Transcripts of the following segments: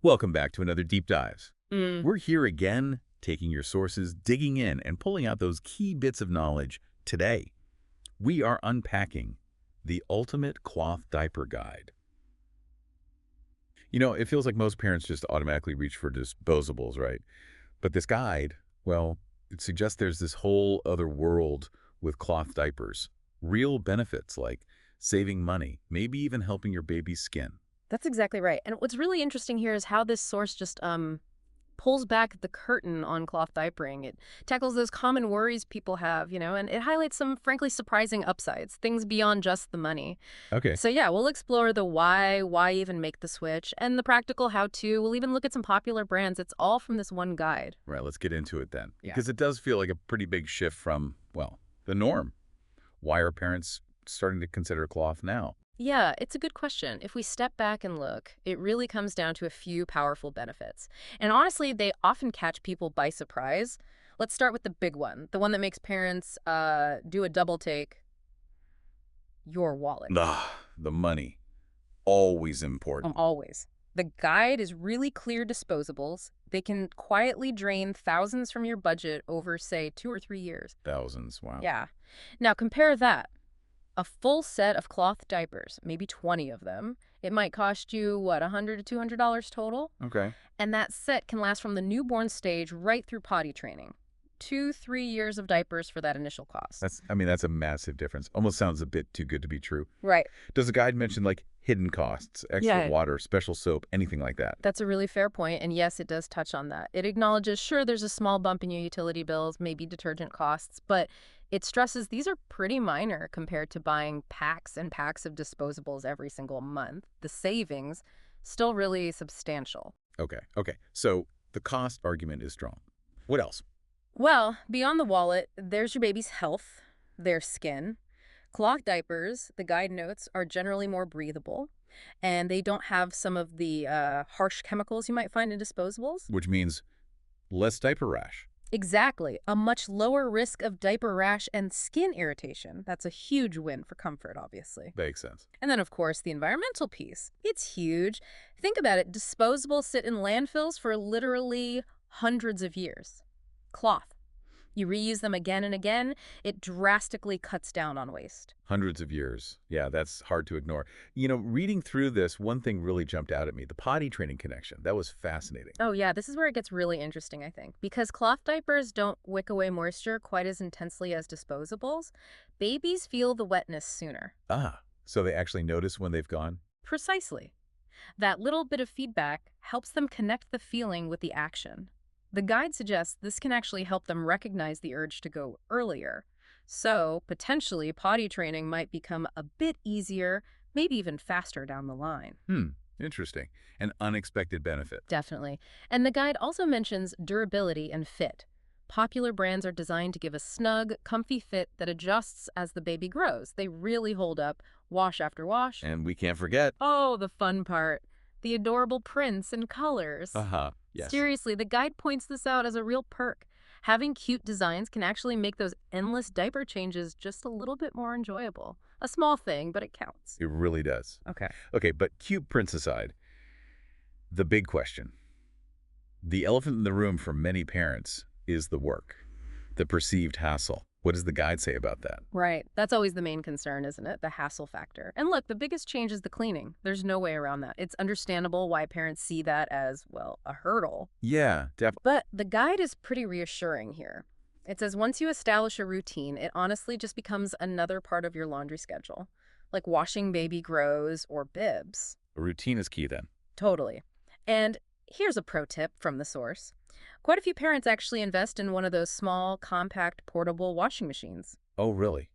Welcome back to another Deep Dives. Mm. We're here again, taking your sources, digging in, and pulling out those key bits of knowledge. Today, we are unpacking the ultimate cloth diaper guide. It feels like most parents just automatically reach for disposables, right? But this guide, well, it suggests there's this whole other world with cloth diapers. Real benefits like saving money, maybe even helping your baby's skin. That's exactly right. And what's really interesting here is how this source just pulls back the curtain on cloth diapering. It tackles those common worries people have, and it highlights some frankly surprising upsides, things beyond just the money. Okay. So yeah, we'll explore the why even make the switch, and the practical how-to. We'll even look at some popular brands. It's all from this one guide. Right, let's get into it then. Yeah. Because it does feel like a pretty big shift from, well, the norm. Why are parents starting to consider cloth now? Yeah, it's a good question. If we step back and look, it really comes down to a few powerful benefits. And honestly, they often catch people by surprise. Let's start with the big one, the one that makes parents do a double take: your wallet. The money. Always important. Always. The guide is really clear disposables. They can quietly drain thousands from your budget over, say, 2 or 3 years. Thousands, wow. Yeah. Now compare that. A full set of cloth diapers, maybe 20 of them. It might cost you, what, $100 to $200 total? Okay. And that set can last from the newborn stage right through potty training. 2, 3 years of diapers for that initial cost. That's a massive difference. Almost sounds a bit too good to be true. Right. Does the guide mention, like, hidden costs, extra Yeah. water, special soap, anything like that? That's a really fair point, and yes, it does touch on that. It acknowledges, sure, there's a small bump in your utility bills, maybe detergent costs, but it stresses these are pretty minor compared to buying packs and packs of disposables every single month. The savings, still really substantial. Okay. So the cost argument is strong. What else? Well, beyond the wallet, there's your baby's health, their skin. Cloth diapers, the guide notes, are generally more breathable, and they don't have some of the harsh chemicals you might find in disposables. Which means less diaper rash. Exactly. A much lower risk of diaper rash and skin irritation. That's a huge win for comfort, obviously. Makes sense. And then, of course, the environmental piece. It's huge. Think about it. Disposables sit in landfills for literally hundreds of years. Cloth. You reuse them again and again, it drastically cuts down on waste. Hundreds of years. Yeah, that's hard to ignore. Reading through this, one thing really jumped out at me, the potty training connection. That was fascinating. Oh yeah, this is where it gets really interesting, I think. Because cloth diapers don't wick away moisture quite as intensely as disposables, babies feel the wetness sooner. So they actually notice when they've gone? Precisely. That little bit of feedback helps them connect the feeling with the action. The guide suggests this can actually help them recognize the urge to go earlier. So, potentially, potty training might become a bit easier, maybe even faster down the line. Interesting. An unexpected benefit. Definitely. And the guide also mentions durability and fit. Popular brands are designed to give a snug, comfy fit that adjusts as the baby grows. They really hold up, wash after wash. And we can't forget. Oh, the fun part. The adorable prints and colors. Yes. Seriously, the guide points this out as a real perk. Having cute designs can actually make those endless diaper changes just a little bit more enjoyable. A small thing, but it counts. It really does. Okay. But cute prints aside, the big question, the elephant in the room for many parents is the work, the perceived hassle. What does the guide say about that? Right. That's always the main concern, isn't it? The hassle factor. And look, the biggest change is the cleaning. There's no way around that. It's understandable why parents see that as, well, a hurdle. Yeah, definitely. But the guide is pretty reassuring here. It says once you establish a routine, it honestly just becomes another part of your laundry schedule, like washing baby grows or bibs. A routine is key then. Totally. And here's a pro tip from the source. Quite a few parents actually invest in one of those small, compact, portable washing machines. Oh, really?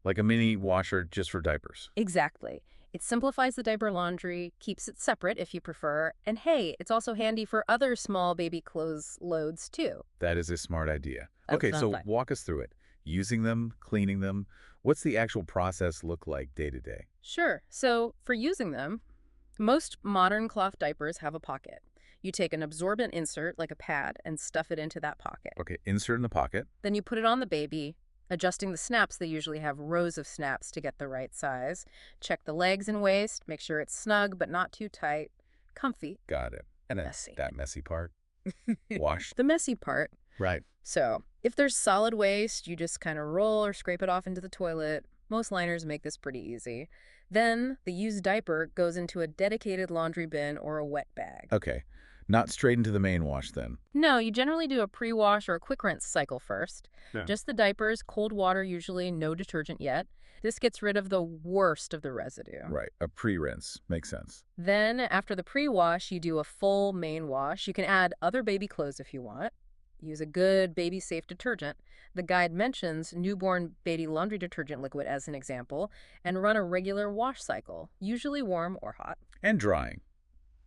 Like a mini washer just for diapers? Exactly. It simplifies the diaper laundry, keeps it separate if you prefer, and hey, it's also handy for other small baby clothes loads too. That is a smart idea. That Okay, sounds so like- walk us through it. Using them, cleaning them. What's the actual process look like day to day? Sure. So for using them, most modern cloth diapers have a pocket. You take an absorbent insert, like a pad, and stuff it into that pocket. Okay, insert in the pocket. Then you put it on the baby, adjusting the snaps. They usually have rows of snaps to get the right size. Check the legs and waist, make sure it's snug but not too tight. Comfy. Got it. And then Messy. that messy part, wash. The messy part. Right. So, if there's solid waste, you just kind of roll or scrape it off into the toilet. Most liners make this pretty easy. Then, the used diaper goes into a dedicated laundry bin or a wet bag. Okay. Not straight into the main wash then. No, you generally do a pre-wash or a quick rinse cycle first. Yeah. Just the diapers, cold water usually, no detergent yet. This gets rid of the worst of the residue. Right. A pre-rinse. Makes sense. Then, after the pre-wash, you do a full main wash. You can add other baby clothes if you want. Use a good baby-safe detergent. The guide mentions newborn baby laundry detergent liquid as an example, and run a regular wash cycle, usually warm or hot. And drying.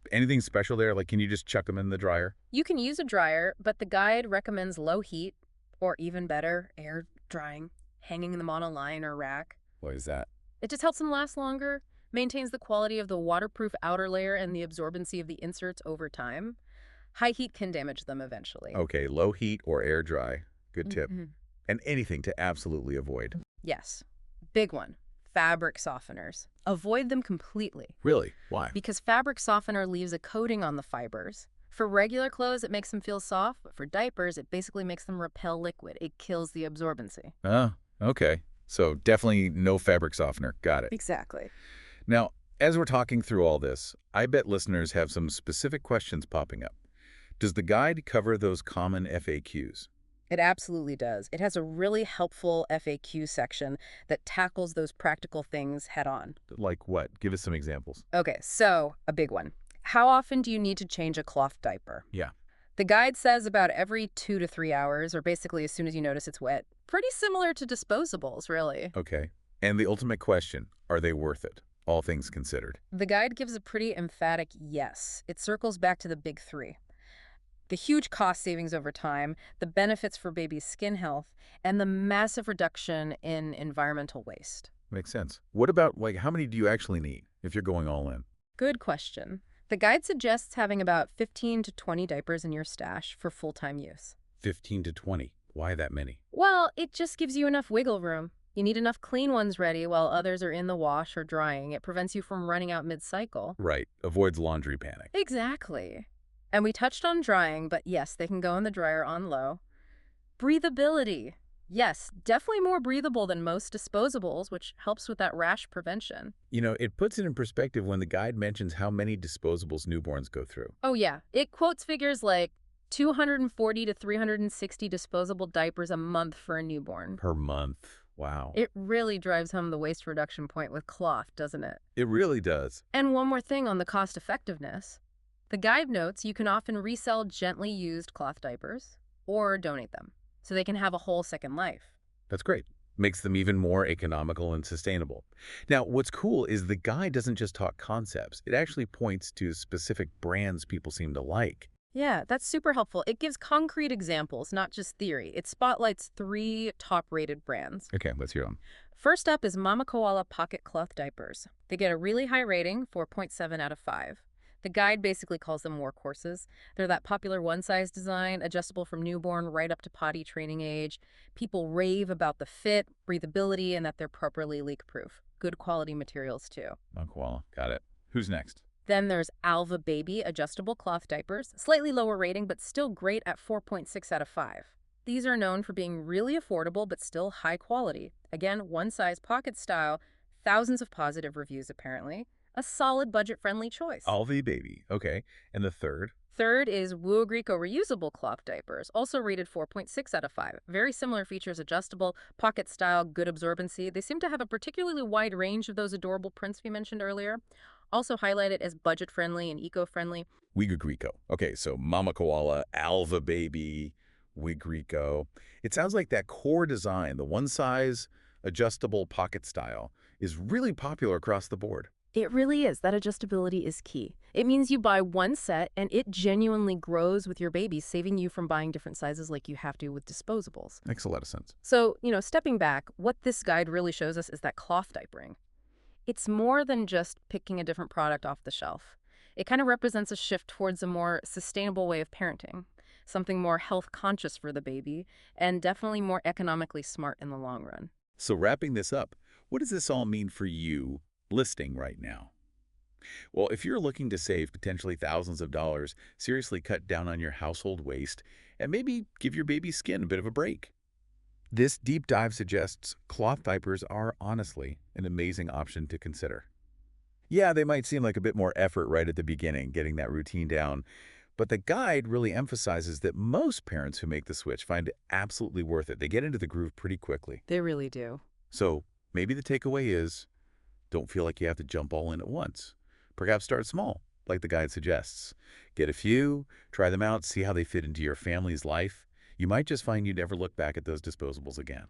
Anything special there? Like, can you just chuck them in the dryer? You can use a dryer, but the guide recommends low heat, or even better, air drying, hanging them on a line or rack. What is that? It just helps them last longer, maintains the quality of the waterproof outer layer and the absorbency of the inserts over time. High heat can damage them eventually. Okay, low heat or air dry. Good tip. Mhm. And anything to absolutely avoid. Yes. Big one. Fabric softeners. Avoid them completely Really? Why? because fabric softener leaves a coating on the fibers. For regular clothes, it makes them feel soft, but for diapers, it basically makes them repel liquid. It kills the absorbency. Oh, okay. So definitely no fabric softener. Got it. Exactly. Now, as we're talking through all this, I bet listeners have some specific questions popping up. Does the guide cover those common FAQs? It absolutely does. It has a really helpful FAQ section that tackles those practical things head on. Like what? Give us some examples. Okay, so a big one. How often do you need to change a cloth diaper? Yeah. The guide says about every 2 to 3 hours, or basically as soon as you notice it's wet. Pretty similar to disposables, really. Okay. And the ultimate question, are they worth it? All things considered. The guide gives a pretty emphatic yes. It circles back to the big three. The huge cost savings over time, the benefits for baby's skin health, and the massive reduction in environmental waste. Makes sense. What about, like, how many do you actually need if you're going all in? Good question. The guide suggests having about 15 to 20 diapers in your stash for full-time use. 15 to 20. Why that many? Well, it just gives you enough wiggle room. You need enough clean ones ready while others are in the wash or drying. It prevents you from running out mid-cycle. Right. Avoids laundry panic. Exactly. And we touched on drying, but yes, they can go in the dryer on low. Breathability. Yes, definitely more breathable than most disposables, which helps with that rash prevention. You know, it puts it in perspective when the guide mentions how many disposables newborns go through. Oh yeah, it quotes figures like 240 to 360 disposable diapers a month for a newborn. Per month. Wow. It really drives home the waste reduction point with cloth, doesn't it? It really does. And one more thing on the cost effectiveness. The guide notes you can often resell gently used cloth diapers or donate them so they can have a whole second life. That's great. Makes them even more economical and sustainable. Now, what's cool is the guide doesn't just talk concepts. It actually points to specific brands people seem to like. Yeah, that's super helpful. It gives concrete examples, not just theory. It spotlights 3 top-rated brands. Okay, let's hear them. First up is Mama Koala Pocket Cloth Diapers. They get a really high rating, 4.7 out of 5. The guide basically calls them workhorses. They're that popular one-size design, adjustable from newborn right up to potty training age. People rave about the fit, breathability, and that they're properly leak-proof. Good quality materials, too. Koala. Got it. Who's next? Then there's Alva Baby adjustable cloth diapers, slightly lower rating, but still great at 4.6 out of 5. These are known for being really affordable, but still high quality. Again, one-size pocket style, thousands of positive reviews apparently. A solid budget-friendly choice. Alvi Baby. Okay. And the third? Third is Wuogrico reusable cloth diapers, also rated 4.6 out of 5. Very similar features, adjustable, pocket style, good absorbency. They seem to have a particularly wide range of those adorable prints we mentioned earlier. Also highlighted as budget-friendly and eco-friendly. Wigrico. Okay, so Mama Koala, Alva Baby, Wigrico. It sounds like that core design, the one-size adjustable pocket style, is really popular across the board. It really is. That adjustability is key. It means you buy one set and it genuinely grows with your baby, saving you from buying different sizes like you have to with disposables. Makes a lot of sense. So, stepping back, what this guide really shows us is that cloth diapering. It's more than just picking a different product off the shelf. It kind of represents a shift towards a more sustainable way of parenting, something more health conscious for the baby, and definitely more economically smart in the long run. So wrapping this up, what does this all mean for you listening right now? Well, if you're looking to save potentially thousands of dollars, seriously cut down on your household waste, and maybe give your baby's skin a bit of a break. This deep dive suggests cloth diapers are honestly an amazing option to consider. Yeah, they might seem like a bit more effort right at the beginning, getting that routine down, but the guide really emphasizes that most parents who make the switch find it absolutely worth it. They get into the groove pretty quickly. They really do. So maybe the takeaway is don't feel like you have to jump all in at once. Perhaps start small, like the guide suggests. Get a few, try them out, see how they fit into your family's life. You might just find you never look back at those disposables again.